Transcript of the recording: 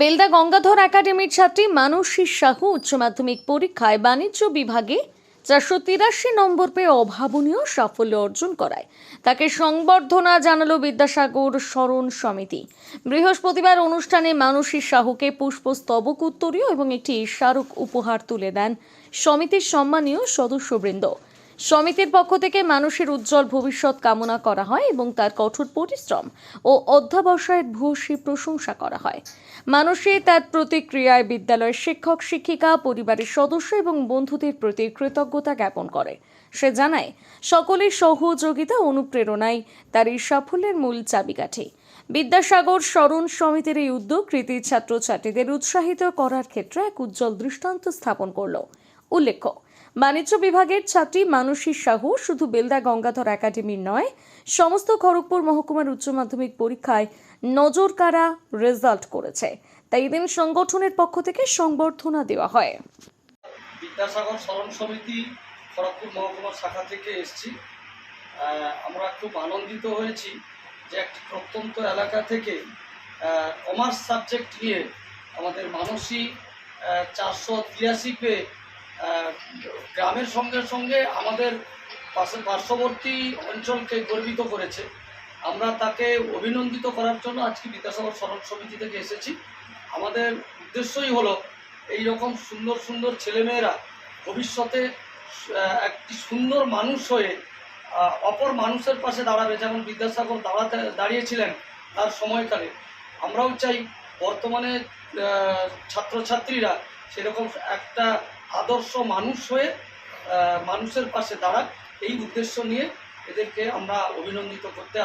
বেলদা গঙ্গাধর একাডেমির ছাত্রী মানসী সাহু উচ্চ মাধ্যমিক পরীক্ষায় বাণিজ্য বিভাগে 483 নম্বর পেয়ে অভাবনীয় সাফল্য অর্জন করায় তাকে সংবর্ধনা জানালো বিদ্যাসাগর স্মরণ সমিতি। বৃহস্পতিবার অনুষ্ঠানে মানসী সাহুকে পুষ্পস্তবক উত্তরীয় এবং একটি স্মারক উপহার তুলে দেন সমিতির সম্মানীয় সদস্যবৃন্দ। সমিতির পক্ষ থেকে মানুষের উজ্জ্বল ভবিষ্যৎ কামনা করা হয় এবং তার কঠোর পরিশ্রম ও অধ্যবসায়ের ভূয়সী প্রশংসা করা হয়। মানুষে তার প্রতিক্রিয়ায় বিদ্যালয়ের শিক্ষক শিক্ষিকা, পরিবারের সদস্য এবং বন্ধুদের প্রতি কৃতজ্ঞতা জ্ঞাপন করে। সে জানায়, সকলের সহযোগিতা অনুপ্রেরণাই তার এই সাফল্যের মূল চাবিকাঠি। বিদ্যাসাগর স্মরণ সমিতির এই উদ্যোগ কৃতি ছাত্রছাত্রীদের উৎসাহিত করার ক্ষেত্রে এক উজ্জ্বল দৃষ্টান্ত স্থাপন করল। উল্লেখ্য, বাণিজ্য বিভাগের ছাত্রী মানসী সাহু শুধু বেলদা গঙ্গাধর একাডেমির নয়, সমস্ত খড়গপুর মহকুমার উচ্চ মাধ্যমিক পরীক্ষায় নজরকাড়া রেজাল্ট করেছে। তাই এদিন সংগঠনের পক্ষ থেকে সংবর্ধনা দেওয়া হয়। বিদ্যাসাগর স্মরণ সমিতি খড়গপুর মহকুমার শাখা থেকে এসেছি। আমরা খুব আনন্দিত হয়েছি যে একটি প্রত্যন্ত এলাকা থেকে কমার্স সাবজেক্ট নিয়ে আমাদের মানসী 483 পেয়ে গ্রামের সঙ্গে সঙ্গে আমাদের পার্শ্ববর্তী অঞ্চলকে গর্বিত করেছে। আমরা তাকে অভিনন্দিত করার জন্য আজকে বিদ্যাসাগর স্মরণ সমিতি থেকে এসেছি। আমাদের উদ্দেশ্যই হলো এই রকম সুন্দর সুন্দর ছেলেমেয়েরা ভবিষ্যতে একটি সুন্দর মানুষ হয়ে অপর মানুষের পাশে দাঁড়াবে, যেমন বিদ্যাসাগর দাঁড়িয়েছিলেন তার সময়কালে। আমরাও চাই বর্তমানে ছাত্রছাত্রীরা সেরকম একটা আদর্শ মানুষ হয়ে মানুষের পাশে দাঁড়াক। এই উদ্দেশ্য নিয়ে এদেরকে আমরা অভিনন্দিত করতে